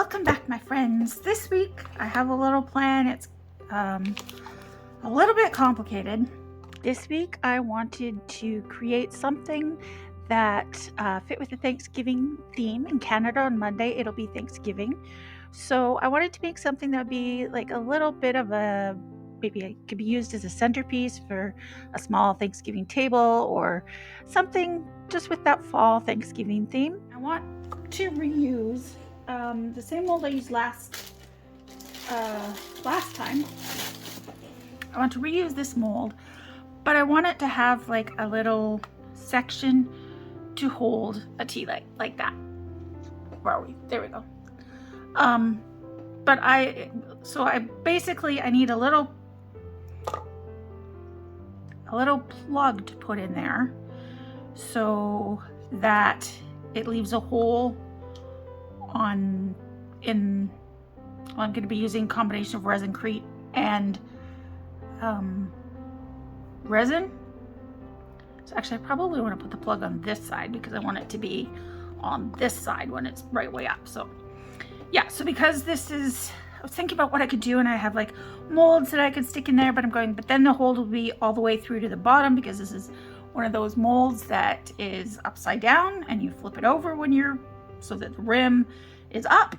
Welcome back, my friends. This week I have a little plan. It's a little bit complicated. This week I wanted to create something that fit with the Thanksgiving theme. In Canada on Monday it'll be Thanksgiving, so I wanted to make something that would be like a little bit of a, maybe it could be used as a centerpiece for a small Thanksgiving table or something just with that fall Thanksgiving theme. I want to reuse the same mold I used last time. I want to reuse this mold, but I want it to have like a little section to hold a tea light like that. Where are we? There we go. But I basically need a little plug to put in there so that it leaves a hole I'm going to be using a combination of ResinCrete and resin. So actually I probably want to put the plug on this side because I want it to be on this side when it's right way up. So yeah, so because this is, I was thinking about what I could do, and I have like molds that I could stick in there, but but then the hole will be all the way through to the bottom because this is one of those molds that is upside down and you flip it over when you're, so that the rim is up.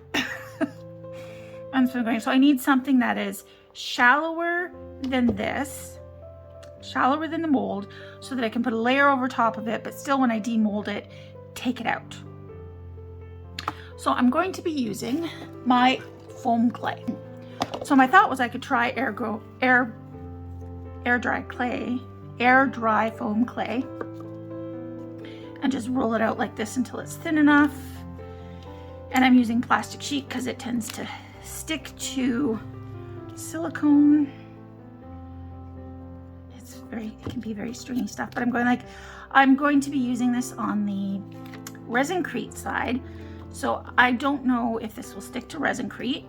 And so I need something that is shallower than this, shallower than the mold, so that I can put a layer over top of it, but still when I demold it, take it out. So I'm going to be using my foam clay. So my thought was I could try air dry foam clay and just roll it out like this until it's thin enough. And I'm using plastic sheet because it tends to stick to silicone. It can be very stringy stuff, but I'm going to be using this on the ResinCrete side. So I don't know if this will stick to ResinCrete.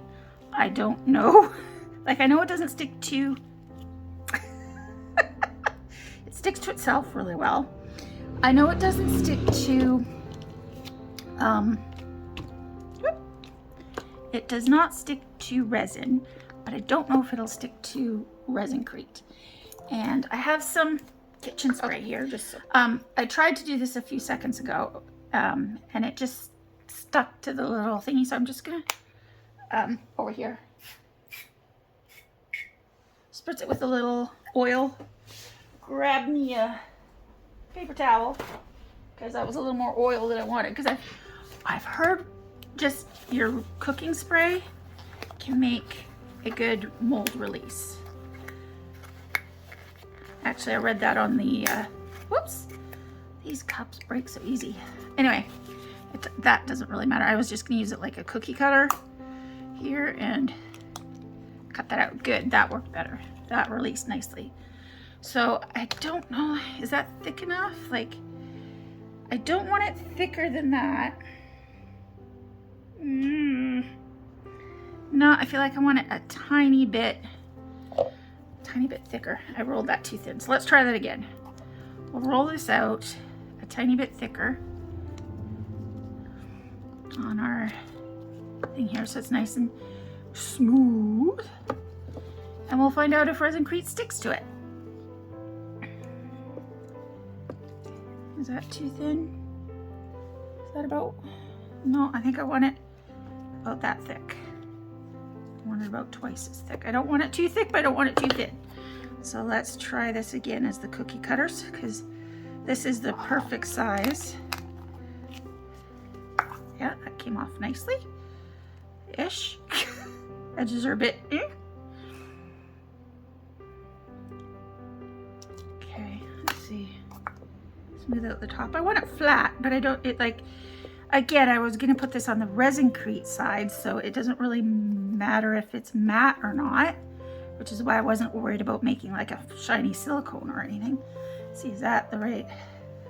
I don't know. Like, I know it doesn't stick to, it sticks to itself really well. I know it doesn't stick to, it does not stick to resin, but I don't know if it'll stick to ResinCrete. And I have some kitchen spray here. Just I tried to do this a few seconds ago, and it just stuck to the little thingy. So I'm just gonna over here spritz it with a little oil. Grab me a paper towel because that was a little more oil than I wanted. Because I've heard just your cooking spray can make a good mold release. Actually, I read that on the, whoops, these cups break so easy. Anyway, that doesn't really matter. I was just gonna use it like a cookie cutter here and cut that out. Good, that worked better. That released nicely. So I don't know, is that thick enough? Like, I don't want it thicker than that. No, I feel like I want it a tiny bit thicker. I rolled that too thin. So let's try that again. We'll roll this out a tiny bit thicker on our thing here so it's nice and smooth. And we'll find out if ResinCrete sticks to it. Is that too thin? Is that about, no, I think I want it about that thick. I want it about twice as thick. I don't want it too thick, but I don't want it too thin. So let's try this again as the cookie cutters, because this is the perfect size. Yeah, that came off nicely. Ish. Edges are a bit Okay, let's see. Smooth out the top. I want it flat, but I don't, again, I was gonna put this on the ResinCrete side, so it doesn't really matter if it's matte or not, which is why I wasn't worried about making like a shiny silicone or anything. Let's see, is that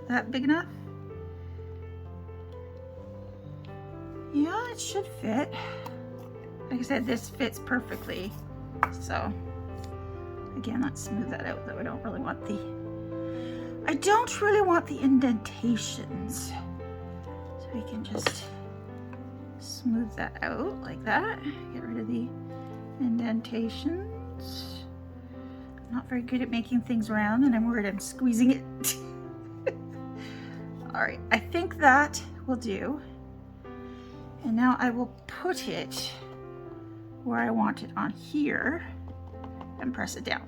that big enough? Yeah, it should fit. Like I said, this fits perfectly. So again, let's smooth that out though. I don't really want the indentations. So we can just smooth that out like that. Get rid of the indentations. I'm not very good at making things round, and I'm worried I'm squeezing it. All right, I think that will do. And now I will put it where I want it on here and press it down.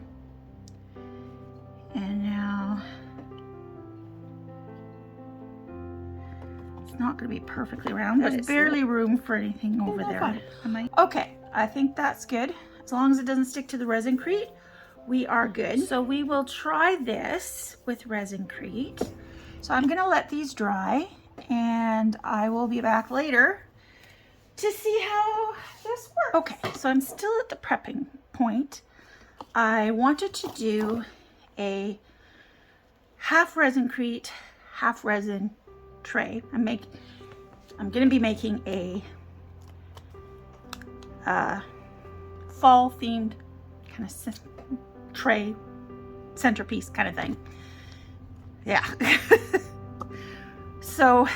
And now it's not going to be perfectly round. There's barely room for anything over there. Okay, I think that's good. As long as it doesn't stick to the ResinCrete, we are good. So we will try this with ResinCrete. So I'm going to let these dry, and I will be back later to see how this works. Okay, so I'm still at the prepping point. I wanted to do a half ResinCrete, half resin tray. I'm going to be making a fall themed kind of tray centerpiece kind of thing. Yeah. So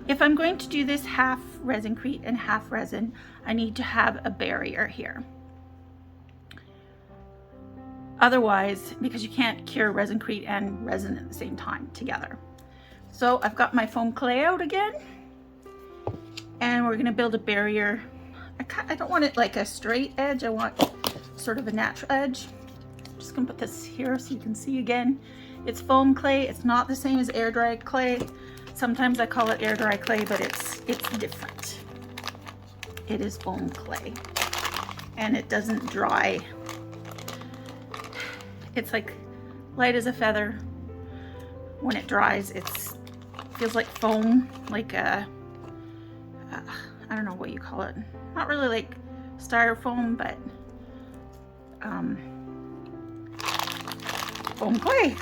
if I'm going to do this half ResinCrete and half resin, I need to have a barrier here. Otherwise, because you can't cure ResinCrete and resin at the same time together. So I've got my foam clay out again, and we're going to build a barrier. I don't want it like a straight edge. I want sort of a natural edge. Just gonna put this here so you can see again. It's foam clay. It's not the same as air dry clay. Sometimes I call it air dry clay, but it's different. It is foam clay, and it doesn't dry. It's like light as a feather. When it dries, it feels like foam, like a I don't know what you call it. Not really like styrofoam, but foam clay.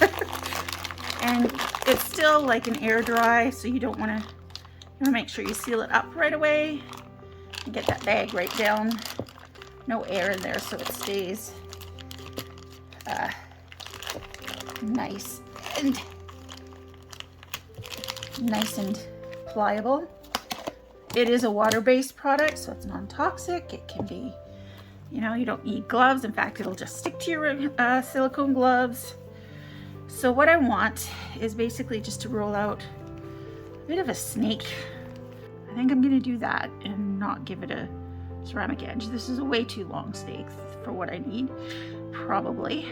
And it's still like an air dry, so you don't want to, you want to make sure you seal it up right away and get that bag right down. No air in there, so it stays nice and pliable. It is a water-based product, so it's non-toxic. It can be, you know, you don't need gloves. In fact, it'll just stick to your silicone gloves. So what I want is basically just to roll out a bit of a snake. I think I'm going to do that and not give it a ceramic edge. This is a way too long snake for what I need, probably.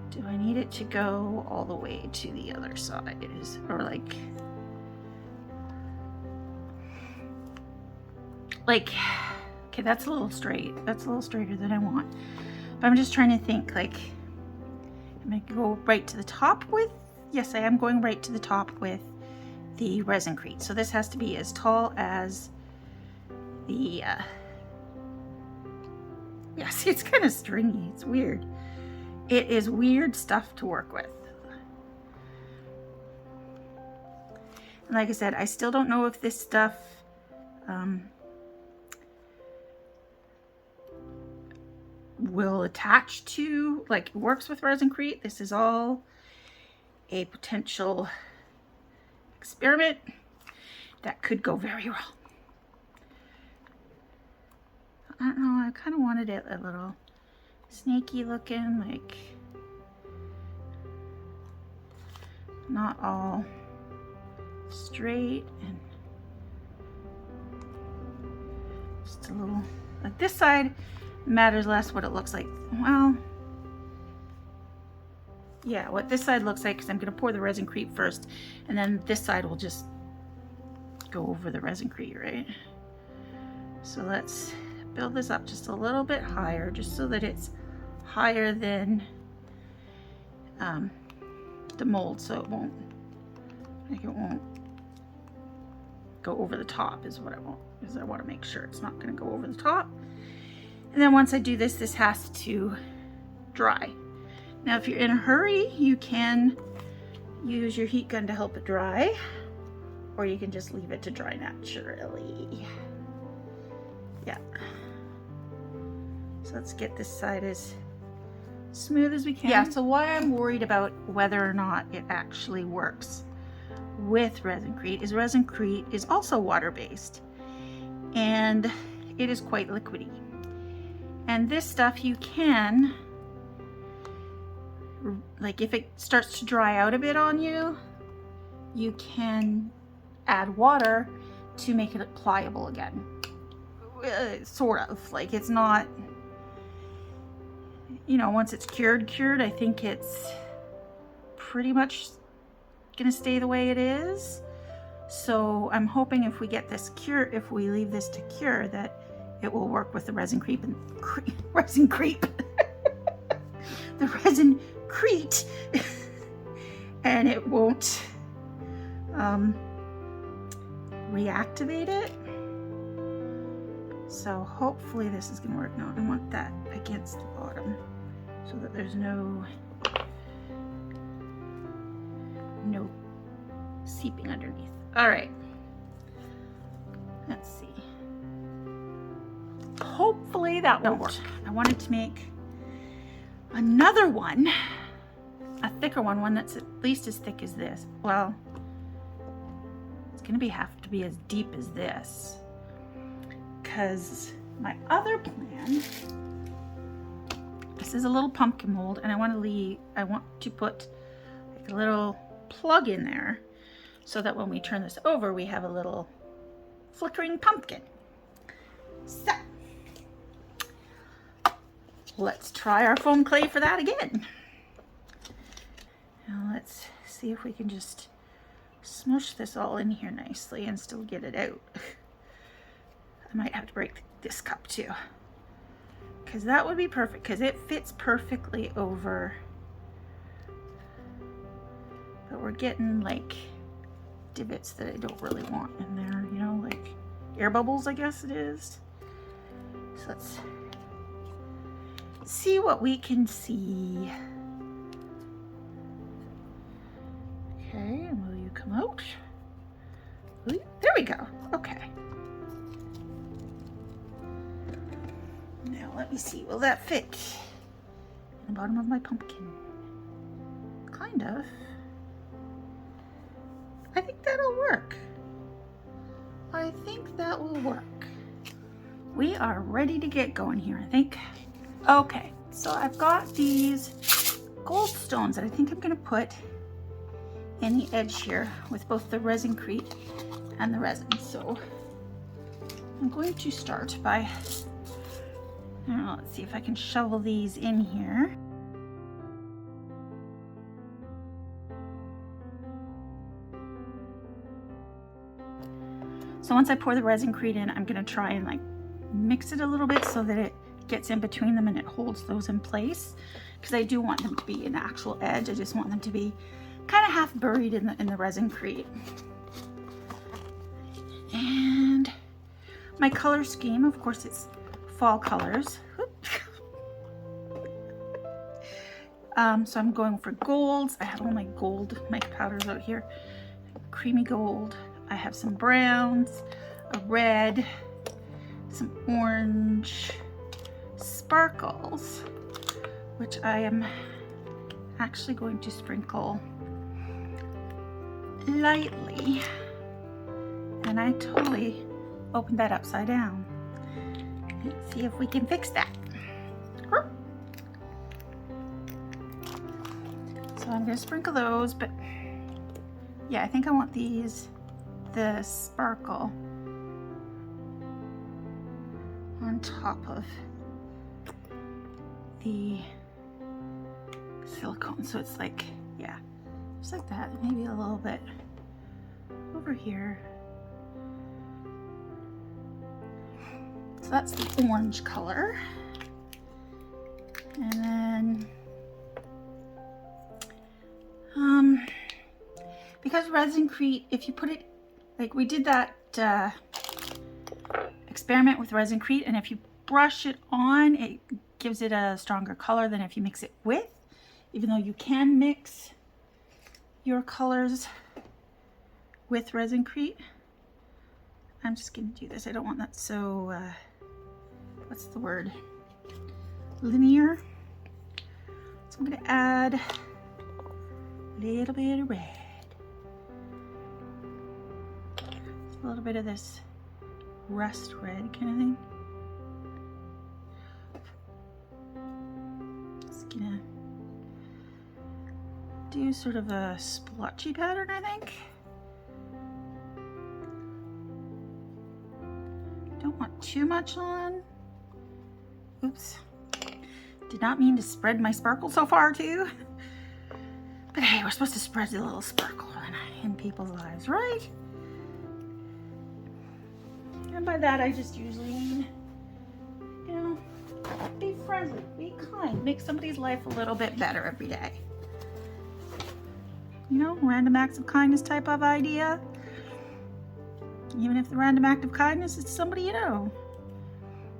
Do I need it to go all the way to the other side? Or like, okay, that's a little straight. That's a little straighter than I want. But I'm just trying to think, like, am I gonna go right to the top with? Yes, I am going right to the top with the ResinCrete. So this has to be as tall as the, yeah, see, it's kind of stringy. It's weird. It is weird stuff to work with. And like I said, I still don't know if this stuff will attach to, like, works with ResinCrete. This is all a potential experiment that could go very wrong. I don't know, I kind of wanted it a little snaky looking, like not all straight, and just a little, like this side matters less what it looks like. Well, yeah, what this side looks like, because I'm going to pour the ResinCrete first, and then this side will just go over the ResinCrete, right? So let's build this up just a little bit higher, just so that it's higher than the mold, so it won't go over the top is what I want, because I want to make sure it's not going to go over the top. And then once I do this, this has to dry. Now if you're in a hurry, you can use your heat gun to help it dry, or you can just leave it to dry naturally. Yeah. So let's get this side as smooth as we can. Yeah, so why I'm worried about whether or not it actually works. with ResinCrete is ResinCrete is also water-based, and it is quite liquidy. And this stuff you can, like if it starts to dry out a bit on you, you can add water to make it pliable again. Sort of, like it's not, you know, once it's cured, I think it's pretty much gonna stay the way it is. So I'm hoping if we get this cure, if we leave this to cure, that it will work with the ResinCrete and ResinCrete, the ResinCrete, and it won't reactivate it. So hopefully this is gonna work. Now I want that against the bottom so that there's no seeping underneath. All right, let's see. Hopefully that will work. I wanted to make another one, a thicker one that's at least as thick as this. Well, it's gonna have to be as deep as this, because my other plan, this is a little pumpkin mold, and I want to put like a little plug in there so that when we turn this over, we have a little flickering pumpkin. So let's try our foam clay for that again. Now let's see if we can just smush this all in here nicely and still get it out. I might have to break this cup too, because that would be perfect, because it fits perfectly over. But we're getting like divots that I don't really want in there, you know, like air bubbles, I guess it is. So let's see what we can see. Okay, and will you come out? There we go. Okay. Now let me see, will that fit in the bottom of my pumpkin? Kind of. I think that'll work. I think that will work. We are ready to get going here, I think. Okay, so I've got these gold stones that I think I'm gonna put in the edge here with both the ResinCrete and the resin. So I'm going to start by, let's see if I can shovel these in here. So once I pour the ResinCrete in, I'm gonna try and like mix it a little bit so that it gets in between them and it holds those in place, because I do want them to be an actual edge. I just want them to be kind of half buried in the ResinCrete. And my color scheme, of course, it's fall colors. So I'm going for golds. I have all my gold mica powders out here. Creamy gold. I have some browns, a red, some orange, sparkles, which I am actually going to sprinkle lightly. And I totally opened that upside down. Let's see if we can fix that. So I'm going to sprinkle those, but yeah, I think I want the sparkle on top of the silicone. So it's like, yeah, just like that. Maybe a little bit over here. So that's the orange color. And then, because ResinCrete, if you put it, like we did that experiment with ResinCrete, and if you brush it on, it gives it a stronger color than if you mix it with, even though you can mix your colors with ResinCrete. I'm just gonna do this. I don't want that so, what's the word? Linear. So I'm gonna add a little bit of red. a little bit of this rust red kind of thing. Just gonna do sort of a splotchy pattern, I think. Don't want too much on. Oops. Did not mean to spread my sparkle so far too. But hey, we're supposed to spread a little sparkle in people's lives, right? And by that I just usually mean, you know, be friendly, be kind, make somebody's life a little bit better every day. You know, random acts of kindness type of idea. Even if the random act of kindness is somebody you know.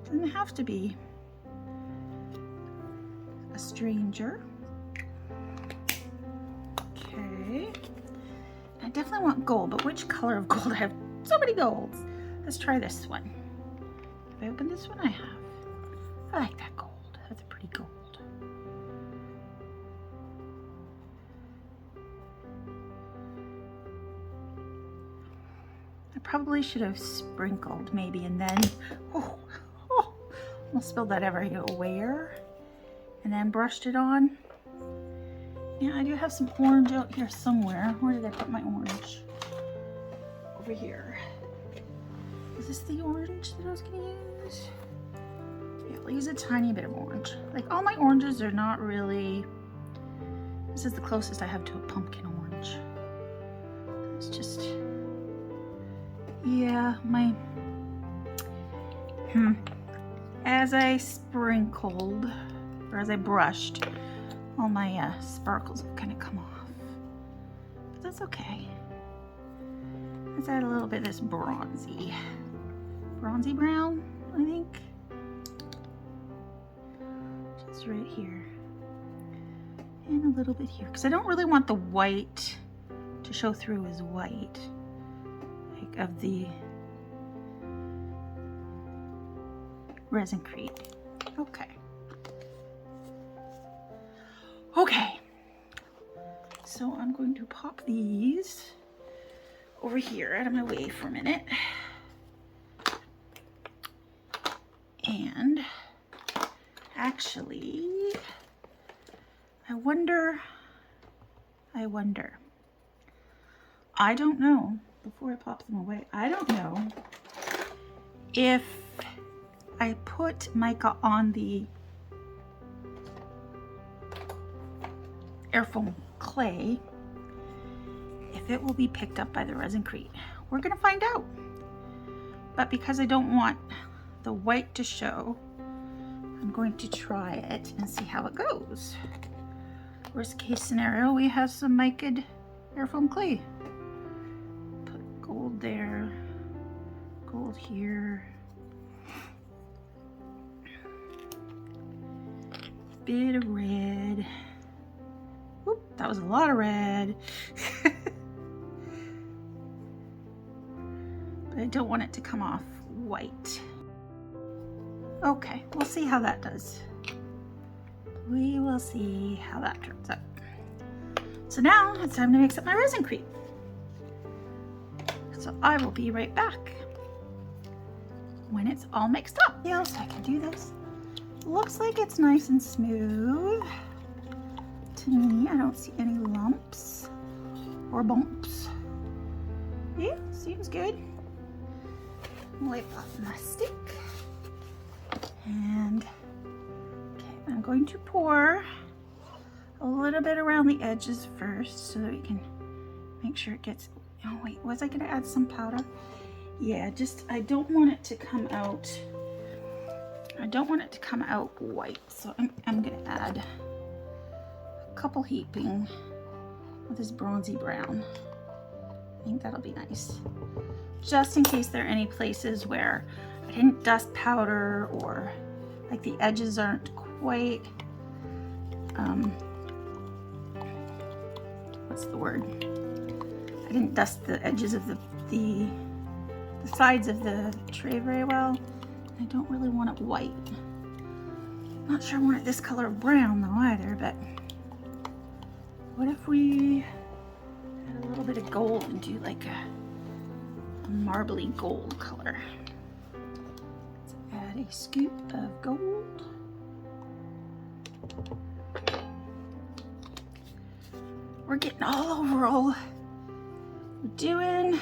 Doesn't have to be a stranger. Okay. I definitely want gold, but which color of gold? I have so many golds. Let's try this one. If I open this one, I have. I like that gold. That's a pretty gold. I probably should have sprinkled maybe and then, almost spilled that everywhere, and then brushed it on. Yeah, I do have some orange out here somewhere. Where did I put my orange? Over here. Is this the orange that I was gonna use? Yeah, I'll use a tiny bit of orange. Like all my oranges are not really, this is the closest I have to a pumpkin orange. It's just, yeah, my, as I sprinkled, or as I brushed, all my sparkles will kind of come off. But that's okay. Let's add a little bit of this bronzy brown, I think. Just right here. And a little bit here, because I don't really want the white to show through as white. Like of the ResinCrete. Okay. Okay. So I'm going to pop these over here out of my way for a minute. And actually, I wonder, I don't know, before I pop them away, I don't know if I put mica on the airfoam clay, if it will be picked up by the ResinCrete. We're gonna find out. But because I don't want the white to show, I'm going to try it and see how it goes. Worst case scenario, we have some mica airfoam clay. Put gold there, gold here. Bit of red. Whoop, that was a lot of red. But I don't want it to come off white. Okay, we'll see how that does. We will see how that turns out. So now it's time to mix up my ResinCrete. So I will be right back when it's all mixed up. Yeah, so I can do this. Looks like it's nice and smooth. To me, I don't see any lumps or bumps. Yeah, seems good. Wipe off my stick. And okay, I'm going to pour a little bit around the edges first so that we can make sure it gets, oh wait, was I going to add some powder? Yeah, just, I don't want it to come out, white, so I'm going to add a couple heaping of this bronzy brown. I think that'll be nice. Just in case there are any places where I didn't dust powder or like the edges aren't quite, what's the word? I didn't dust the edges of the sides of the tray very well. I don't really want it white. Not sure I want it this color of brown though either, but what if we add a little bit of gold and do like a marbly gold color. Let's add a scoop of gold. We're getting all over. We're doing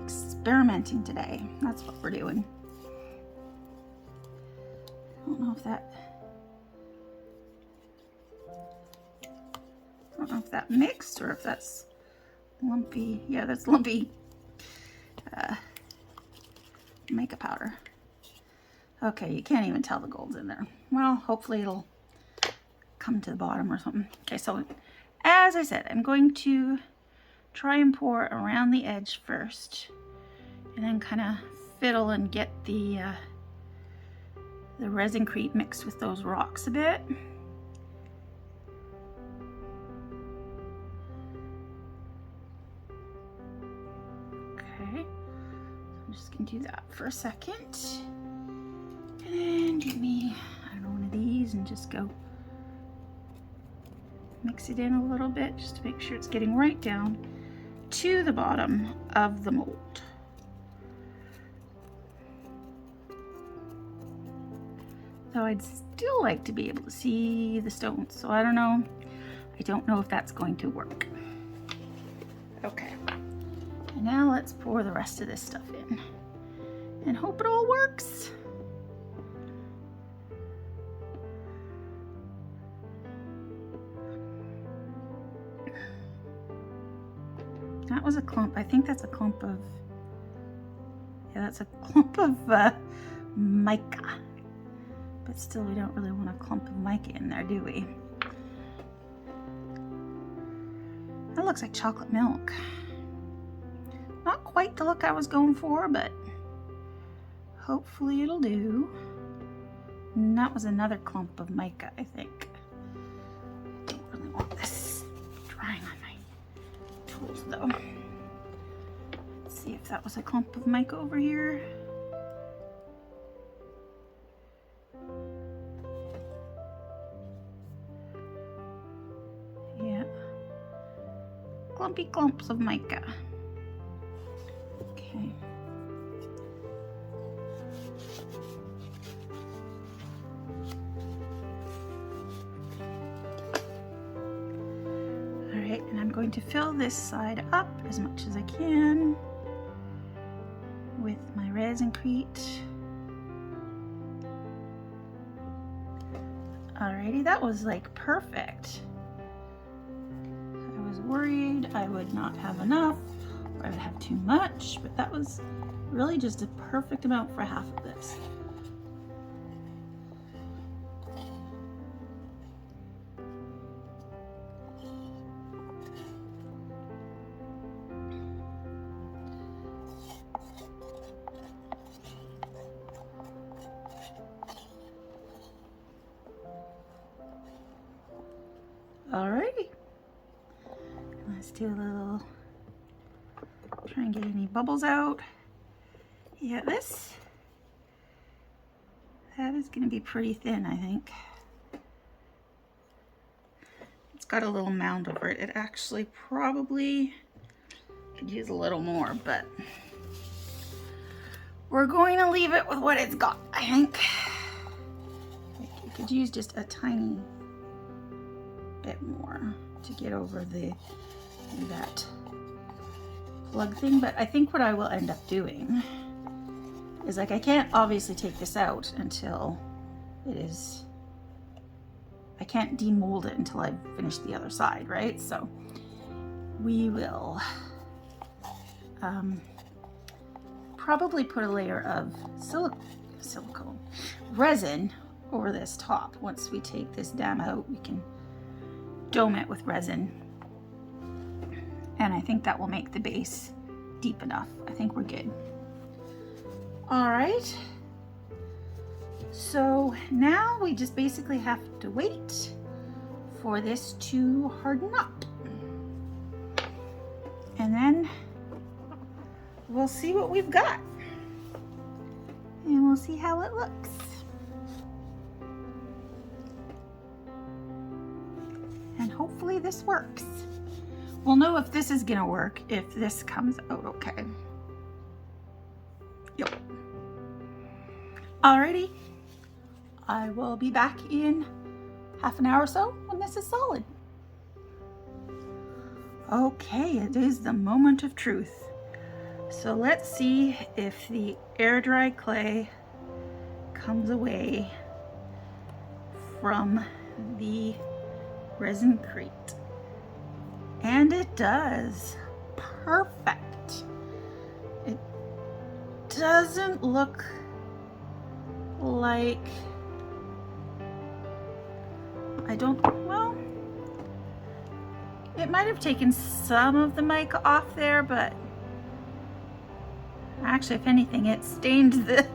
experimenting today. That's what we're doing. I don't know if that mixed or if that's lumpy. Yeah, that's lumpy makeup powder. Okay, you can't even tell the gold's in there. Well, hopefully it'll come to the bottom or something. Okay, so as I said, I'm going to try and pour around the edge first, and then kind of fiddle and get the ResinCrete mixed with those rocks a bit. Okay, I'm just gonna do that for a second, and then give me, I don't know, one of these and just go mix it in a little bit just to make sure it's getting right down to the bottom of the mold. Though I'd still like to be able to see the stones, so I don't know. I don't know if that's going to work. Okay, and now let's pour the rest of this stuff in and hope it all works. That was a clump. I think that's a clump of, yeah, that's a clump of mica. But still, we don't really want a clump of mica in there, do we? That looks like chocolate milk. Not quite the look I was going for, but hopefully it'll do. And that was another clump of mica, I think. I don't really want this drying on my tools though. Let's see if that was a clump of mica over here. Yeah, clumpy clumps of mica. Okay. Alright, and I'm going to fill this side up as much as I can with my ResinCrete. Alrighty, that was like perfect. I was worried I would not have enough or I would have too much, but that was really just a perfect amount for half of this. Alrighty, let's do a little, try and get any bubbles out. Yeah, that is going to be pretty thin, I think. It's got a little mound over it. It actually probably could use a little more, but we're going to leave it with what it's got, I think. You could use just a tiny bit more to get over that plug thing, but I think what I will end up doing is, like, I can't obviously take this out until it is, I can't demold it until I've finished the other side, right? So we will probably put a layer of silicone resin over this top. Once we take this dam out, we can dome it with resin, and I think that will make the base deep enough. I think we're good. All right, so now we just basically have to wait for this to harden up, and then we'll see what we've got, and we'll see how it looks. And hopefully this works. We'll know if this is gonna work if this comes out okay. Alrighty, I will be back in half an hour or so when this is solid. Okay, it is the moment of truth. So let's see if the air dry clay comes away from the ResinCrete. And it does. Perfect. It doesn't look like, well, it might have taken some of the mica off there, but actually, if anything, it stained the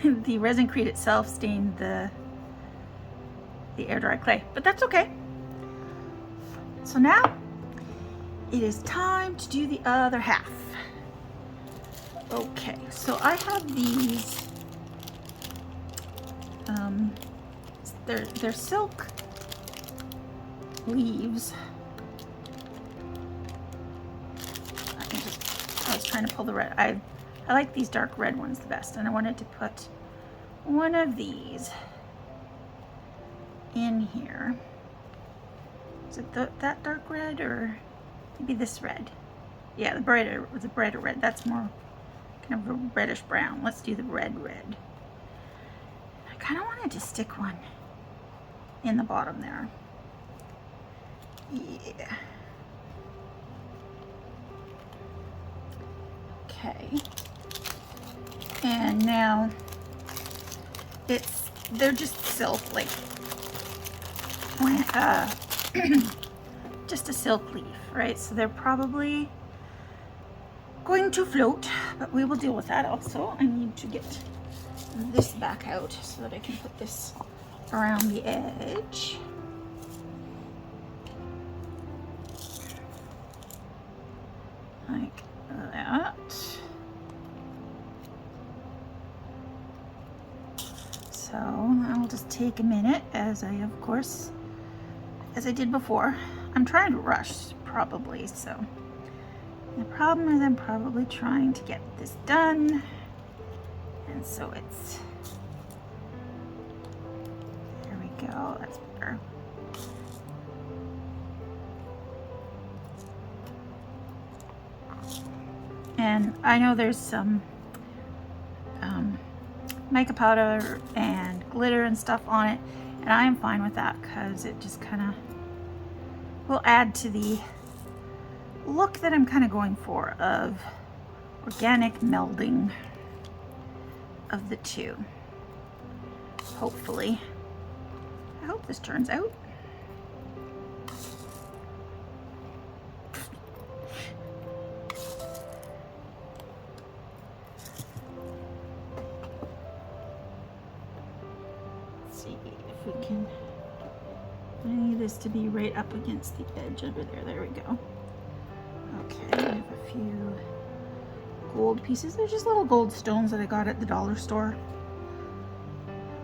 ResinCrete itself stained the air dry clay, but that's okay. So now it is time to do the other half. Okay, so I have these, they're silk leaves. I was trying to pull the red. I like these dark red ones the best, and I wanted to put one of these in here. Is it that dark red, or maybe this red? Yeah, the brighter red. That's more kind of a reddish brown. Let's do the red. I kind of wanted to stick one in the bottom there. Yeah. Okay. And now they're just silk, like just a silk leaf, right? So they're probably going to float, but we will deal with that. Also, I need to get this back out so that I can put this around the edge. Like that. So I'll just take a minute, as I did before. I'm trying to rush, probably, so the problem is I'm probably trying to get this done, and so it's, there we go, that's better. And I know there's some mica powder and glitter and stuff on it, and I am fine with that because it just kind of will add to the look that I'm kind of going for, of organic melding of the two. Hopefully. I hope this turns out. We can, I need this to be right up against the edge under there. There we go. Okay, I have a few gold pieces. They're just little gold stones that I got at the dollar store.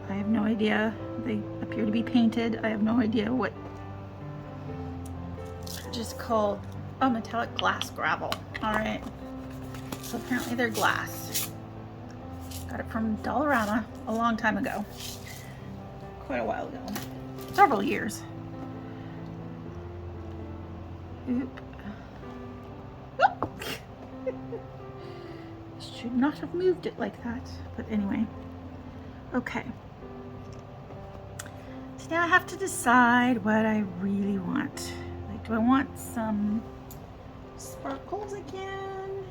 I have no idea. They appear to be painted. I have no idea what. Just called, oh, metallic glass gravel. All right. So apparently they're glass. Got it from Dollarama a long time ago. Quite a while ago, several years. Oop. Should not have moved it like that, but anyway. Okay. So now I have to decide what I really want. Like, do I want some sparkles again?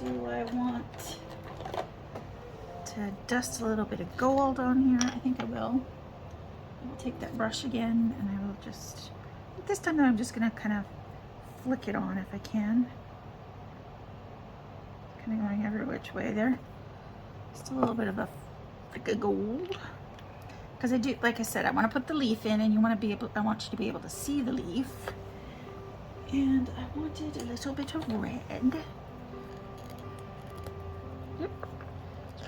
Do I want to dust a little bit of gold on here? I think I will. I'll take that brush again, and I will just, this time I'm just gonna kind of flick it on if I can. Kind of going every which way there. Just a little bit of a flick of gold. Because I do, like I said, I want to put the leaf in, and I want you to be able to see the leaf. And I wanted a little bit of red. Yep.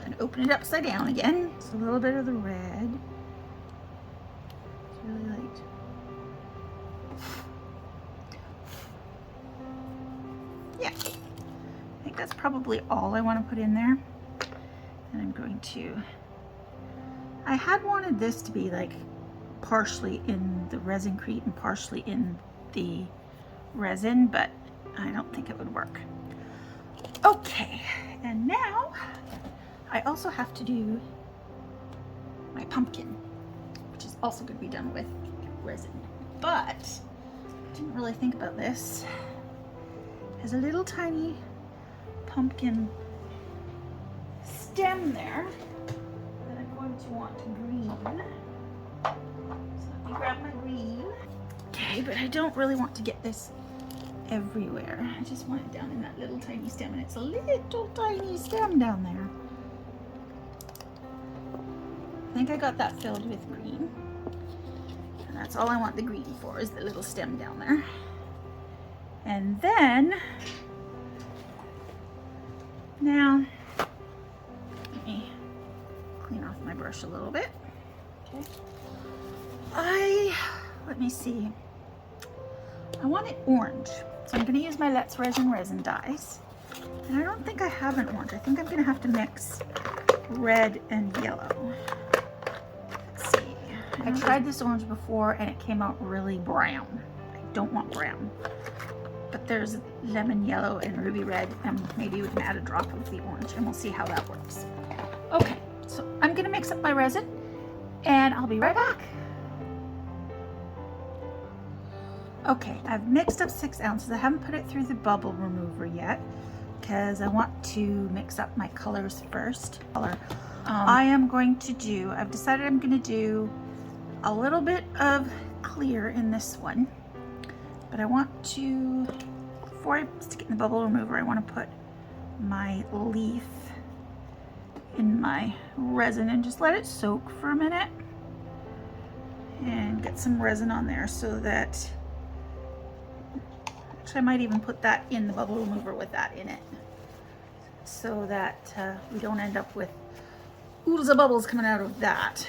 And open it upside down again. It's a little bit of the red. It's really light. Yeah. I think that's probably all I want to put in there. And I'm going to, I had wanted this to be like partially in the ResinCrete and partially in the resin, but I don't think it would work. Okay, and now I also have to do my pumpkin, which is also going to be done with resin, but I didn't really think about this. It has a little tiny pumpkin stem there that I'm going to want to green. So let me grab my green. Okay, but I don't really want to get this everywhere. I just want it down in that little tiny stem, and it's a little tiny stem down there. I think I got that filled with green. And that's all I want the green for, is the little stem down there. And then, now, let me clean off my brush a little bit. Okay. Let me see. I want it orange. So I'm going to use my Let's Resin dyes. And I don't think I have an orange. I think I'm going to have to mix red and yellow. Let's see. I tried this orange before and it came out really brown. I don't want brown. But there's lemon yellow and ruby red, and maybe we can add a drop of the orange and we'll see how that works. Okay, so I'm going to mix up my resin and I'll be right back. Okay, I've mixed up 6 ounces. I haven't put it through the bubble remover yet because I want to mix up my colors first. I've decided I'm going to do a little bit of clear in this one, but I want to, before I stick it in the bubble remover, I want to put my leaf in my resin and just let it soak for a minute and get some resin on there so that, I might even put that in the bubble remover with that in it, so that we don't end up with oodles of bubbles coming out of that.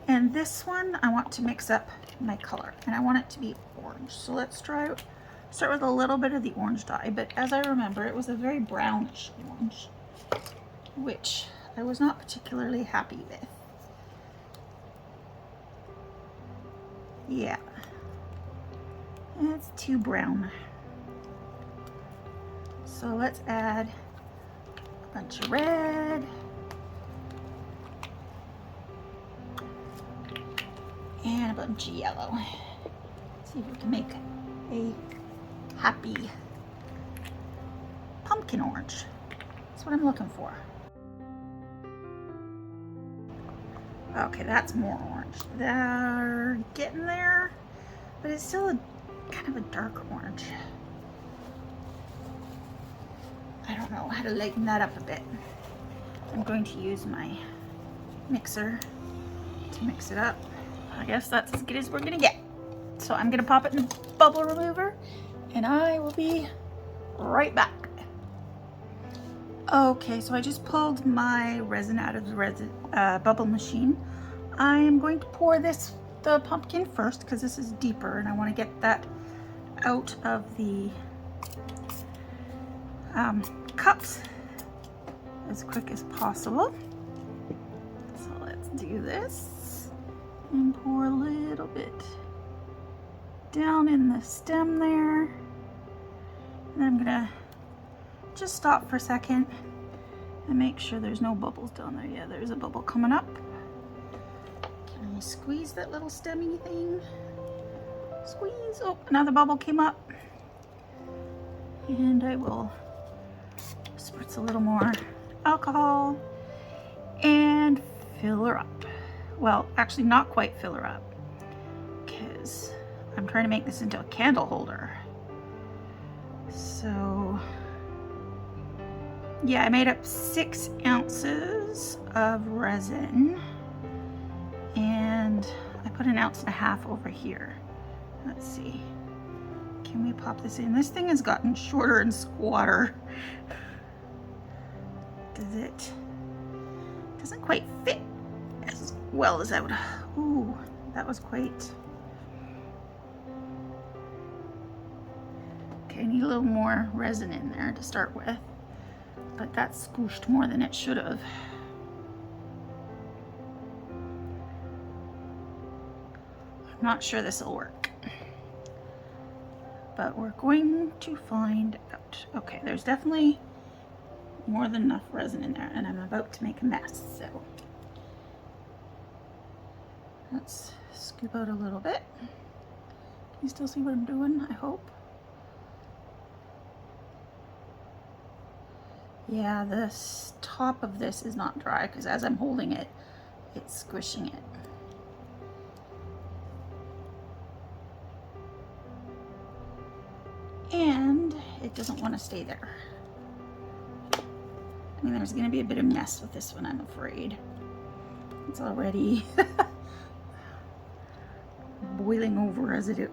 And this one, I want to mix up my color, and I want it to be orange. So let's start with a little bit of the orange dye, but as I remember, it was a very brownish orange, which I was not particularly happy with. Yeah. It's too brown. So let's add a bunch of red and a bunch of yellow. See if we can make a happy pumpkin orange. That's what I'm looking for. Okay, that's more orange. They're getting there, but it's still a kind of a dark orange. I don't know how to lighten that up a bit. I'm going to use my mixer to mix it up. I guess that's as good as we're gonna get. So I'm gonna pop it in the bubble remover and I will be right back. Okay, so I just pulled my resin out of the bubble machine. I am going to pour the pumpkin first because this is deeper and I want to get that out of the cups as quick as possible. So let's do this and pour a little bit down in the stem there. And then I'm gonna just stop for a second and make sure there's no bubbles down there. Yeah, there's a bubble coming up. Can I squeeze that little stemmy thing? Squeeze. Oh, another bubble came up. And I will spritz a little more alcohol and fill her up. Well, actually not quite fill her up because I'm trying to make this into a candle holder. So yeah, I made up 6 ounces of resin and I put 1.5 ounces over here. Let's see. Can we pop this in? This thing has gotten shorter and squatter. Doesn't quite fit as well as I would. Ooh, that was quite. Okay, I need a little more resin in there to start with. but that squished more than it should have. I'm not sure this will work, but we're going to find out. Okay, there's definitely more than enough resin in there, and I'm about to make a mess, so let's scoop out a little bit. Can you still see what I'm doing? I hope. Yeah, this top of this is not dry because as I'm holding it, it's squishing it. And it doesn't want to stay there. I mean, there's going to be a bit of mess with this one, I'm afraid. It's already boiling over as it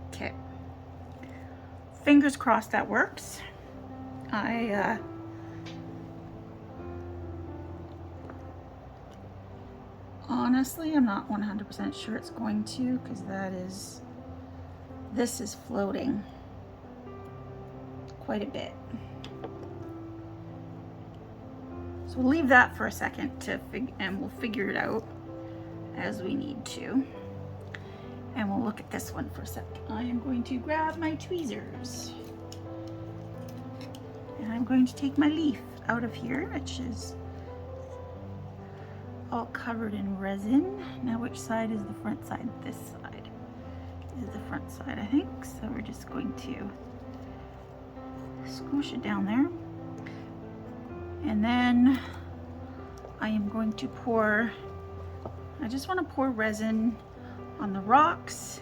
okay. Fingers crossed that works. Honestly, I'm not 100% sure it's going to, because this is floating quite a bit. So we'll leave that for a second and we'll figure it out as we need to. And we'll look at this one for a second. I am going to grab my tweezers. And I'm going to take my leaf out of here, which is all covered in resin. Now which side is the front side? This side is the front side, I think. So we're just going to squish it down there. And then I am going to pour, I just want to pour resin on the rocks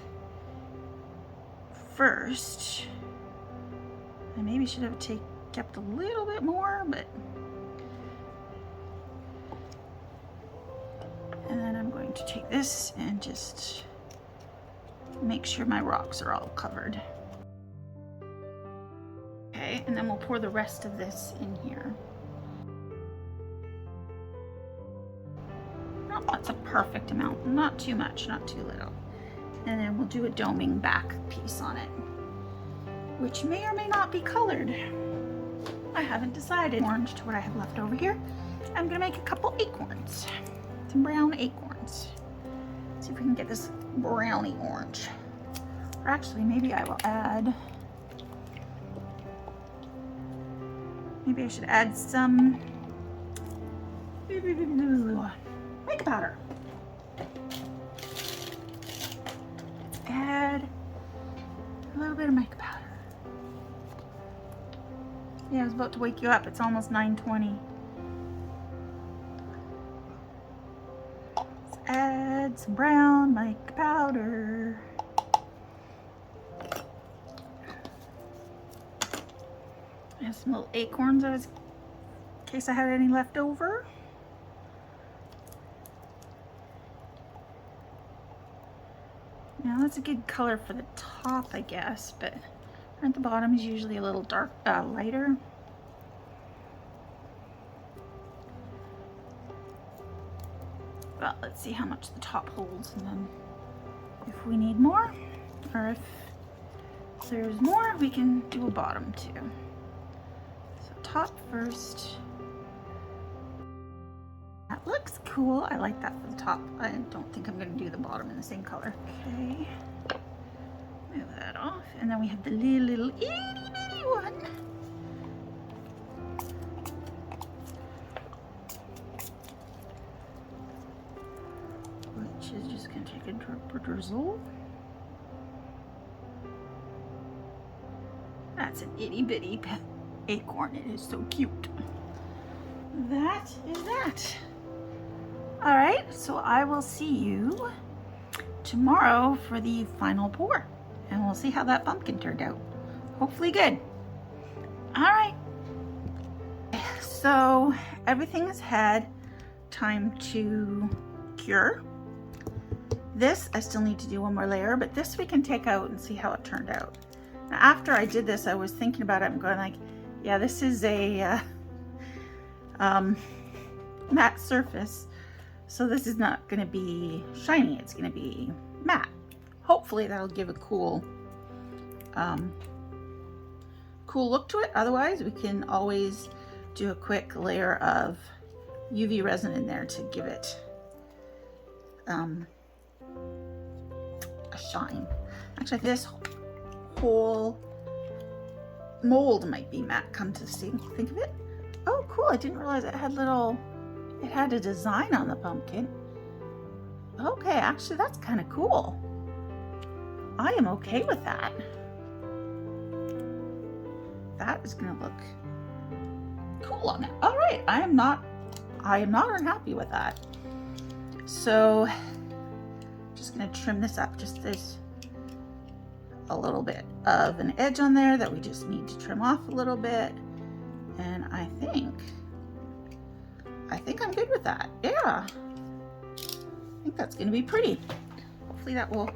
first. I maybe should have kept a little bit more, but and then I'm going to take this and just make sure my rocks are all covered. Okay, and then we'll pour the rest of this in here. That's a perfect amount, not too much, not too little. And then we'll do a doming back piece on it, which may or may not be colored. I haven't decided. Orange to what I have left over here. I'm gonna make a couple acorns, some brown acorns. See if we can get this browny orange. Or actually, maybe I will add, maybe I should add some mica powder. Let's add a little bit of mica powder. Yeah, I was about to wake you up. It's almost 9:20. Let's add some brown mica powder. I have some little acorns in case I had any left over. Now that's a good color for the top, I guess, but at the bottom is usually a little dark, lighter. Well, let's see how much the top holds, and then if we need more, or if there's more, we can do a bottom too. So top first. That looks cool. I like that for the top. I don't think I'm going to do the bottom in the same color. Okay. Move that off. And then we have the little itty bitty one. Which is just going to take a drip or drizzle. That's an itty bitty acorn. It is so cute. That is that. All right, so I will see you tomorrow for the final pour, and we'll see how that pumpkin turned out. Hopefully good. All right, so everything has had time to cure. This, I still need to do one more layer, but this we can take out and see how it turned out. Now, after I did this, I was thinking about it and going like, yeah, this is a matte surface. So this is not going to be shiny, it's going to be matte. Hopefully that'll give a cool cool look to it. Otherwise, we can always do a quick layer of UV resin in there to give it a shine. Actually, this whole mold might be matte, come to think of it. Oh, cool. I didn't realize it had a design on the pumpkin. Okay, actually, that's kind of cool. I am okay with that. That is going to look cool on it. All right, I am not unhappy with that. So, just going to trim this up. Just there's a little bit of an edge on there that we just need to trim off a little bit. And I think I'm good with that. Yeah. I think that's going to be pretty. Hopefully that will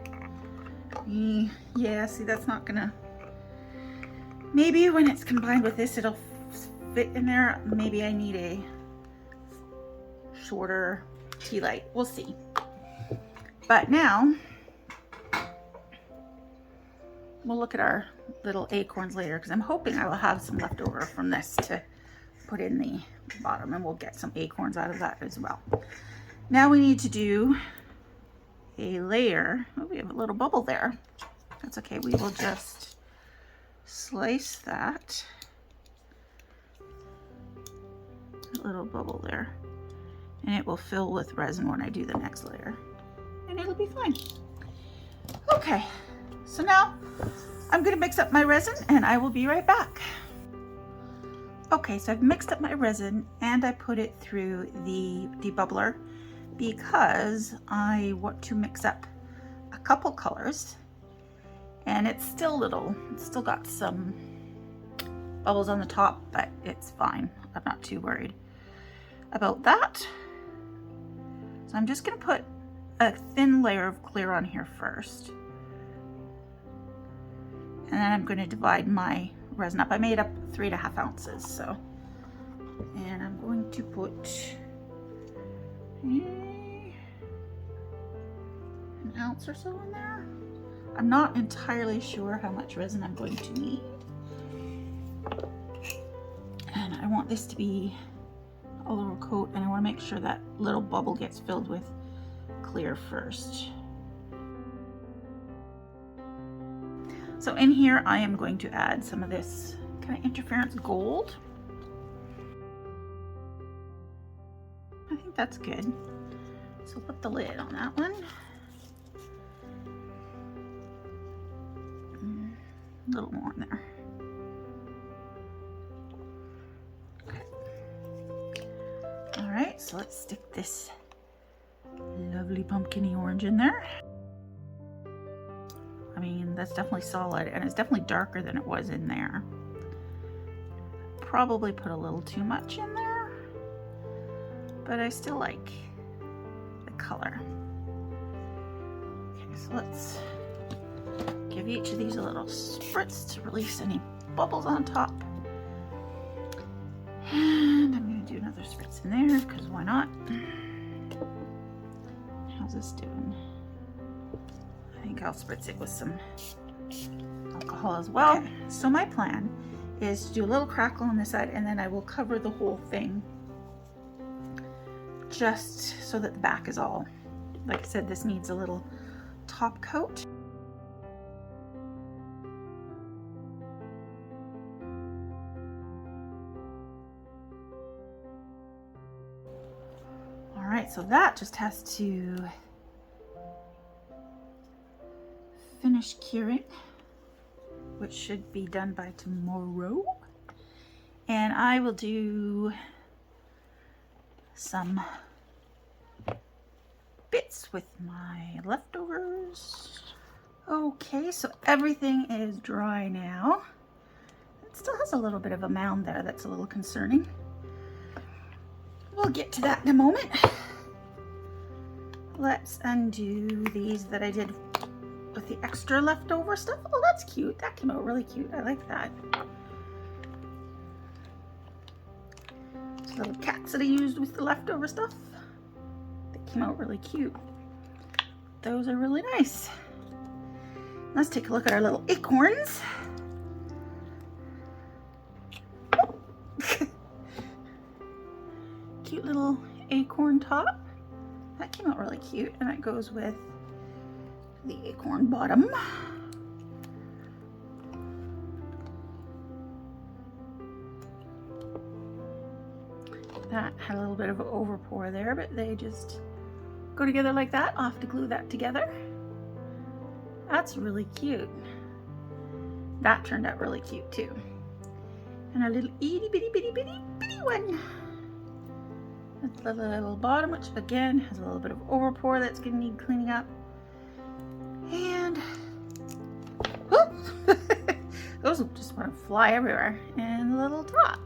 be, yeah, see, that's not going to, maybe when it's combined with this, it'll fit in there. Maybe I need a shorter Tealight. We'll see. But now, we'll look at our little acorns later, because I'm hoping I will have some left over from this to put in the bottom, and we'll get some acorns out of that as well. Now we need to do a layer. Oh, we have a little bubble there. That's okay. We will just slice that. A little bubble there. And it will fill with resin when I do the next layer. And it'll be fine. Okay. So now I'm going to mix up my resin and I will be right back. Okay, so I've mixed up my resin and I put it through the debubbler because I want to mix up a couple colors, and it's still got some bubbles on the top, but it's fine. I'm not too worried about that. So I'm just going to put a thin layer of clear on here first. And then I'm going to divide my resin up. I made up 3.5 ounces, so. And I'm going to put an ounce or so in there. I'm not entirely sure how much resin I'm going to need. And I want this to be a little coat, and I want to make sure that little bubble gets filled with clear first. So in here, I am going to add some of this kind of interference gold. I think that's good. So put the lid on that one. A little more in there. Okay. All right, so let's stick this lovely pumpkin-y orange in there. I mean, that's definitely solid, and it's definitely darker than it was in there. Probably put a little too much in there, but I still like the color. Okay, so let's give each of these a little spritz to release any bubbles on top. And I'm going to do another spritz in there, because why not? How's this doing? I think I'll spritz it with some alcohol as well. Okay. So my plan is to do a little crackle on this side, and then I will cover the whole thing just so that the back is all, like I said, this needs a little top coat. All right, so that just has to finish curing, which should be done by tomorrow. And I will do some bits with my leftovers. Okay, so everything is dry now. It still has a little bit of a mound there that's a little concerning. We'll get to that in a moment. Let's undo these that I did with the extra leftover stuff. Oh, that's cute. That came out really cute. I like that. These little cats that I used with the leftover stuff. They came out really cute. Those are really nice. Let's take a look at our little acorns. little acorn top. That came out really cute, and that goes with the acorn bottom. That had a little bit of an overpour there, but they just go together like that. I'll have to glue that together. That's really cute. That turned out really cute too. And a little itty bitty bitty bitty bitty one. That's the little bottom, which again has a little bit of overpour that's gonna need cleaning up. And those just want to fly everywhere. And the little top,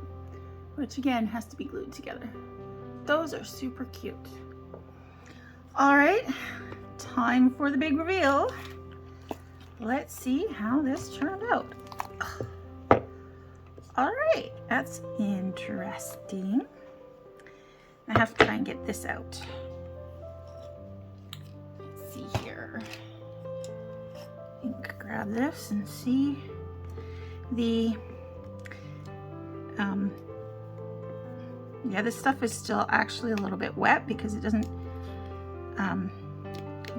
which again has to be glued together. Those are super cute. All right, time for the big reveal. Let's see how this turned out. All right, that's interesting. I have to try and get this out. Let's see here. Grab this and see the yeah, this stuff is still actually a little bit wet because it doesn't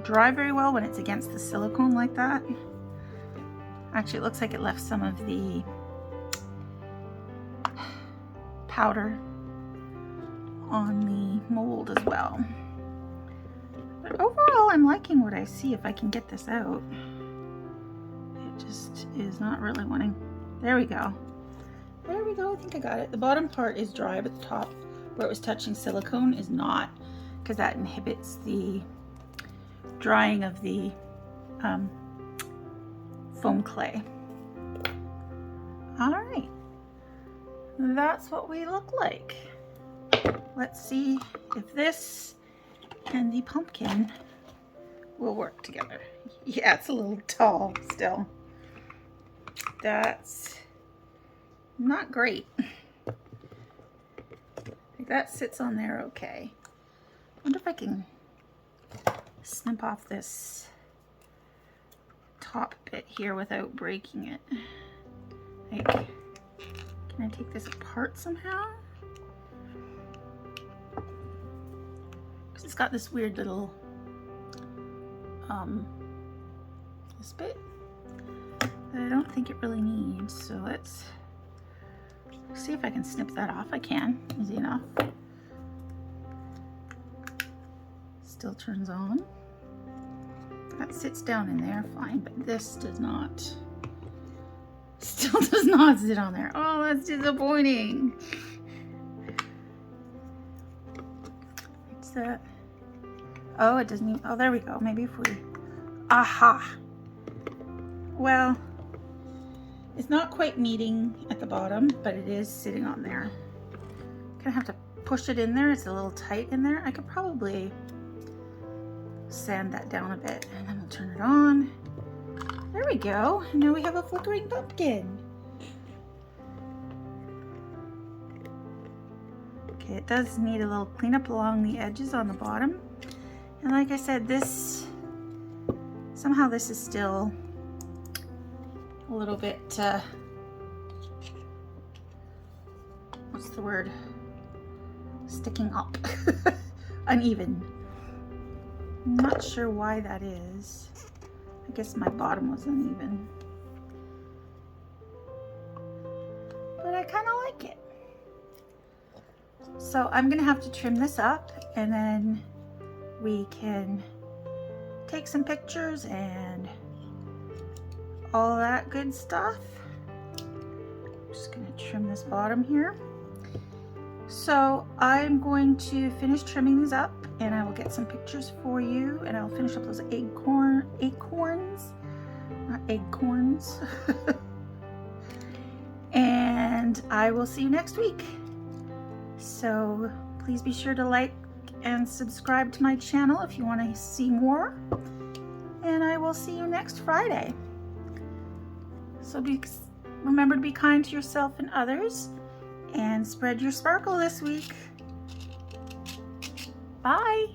dry very well when it's against the silicone like that. Actually, it looks like it left some of the powder on the mold as well. But overall, I'm liking what I see. If I can get this out, it just is not really wanting. There we go. There we go. I think I got it. The bottom part is dry, but the top where it was touching silicone is not, because that inhibits the drying of the foam clay. All right, that's what we look like. Let's see if this and the pumpkin will work together. Yeah, it's a little tall still. That's not great. I think that sits on there okay. I wonder if I can snip off this top bit here without breaking it. Like, can I take this apart somehow? Because it's got this weird little this bit that I don't think it really needs. So let's see if I can snip that off. I can, easy enough. Still turns on. That sits down in there fine, but this does not. Still does not sit on there. Oh, that's disappointing. What's that? Oh, it doesn't even, oh, there we go. Maybe if we, aha. Well, it's not quite meeting at the bottom, but it is sitting on there. Gonna have to push it in there. It's a little tight in there. I could probably sand that down a bit, and then we'll turn it on. There we go. And now we have a flickering pumpkin. Okay, it does need a little cleanup along the edges on the bottom. And like I said, this, somehow this is still a little bit, what's the word? Sticking up. Uneven. I'm not sure why that is. I guess my bottom was uneven. But I kind of like it. So I'm gonna have to trim this up, and then we can take some pictures and all that good stuff. I'm just gonna trim this bottom here. So I'm going to finish trimming these up, and I will get some pictures for you, and I'll finish up those acorns, not acorns. And I will see you next week. So please be sure to like and subscribe to my channel if you want to see more. And I will see you next Friday. So remember to be kind to yourself and others, and spread your sparkle this week. Bye.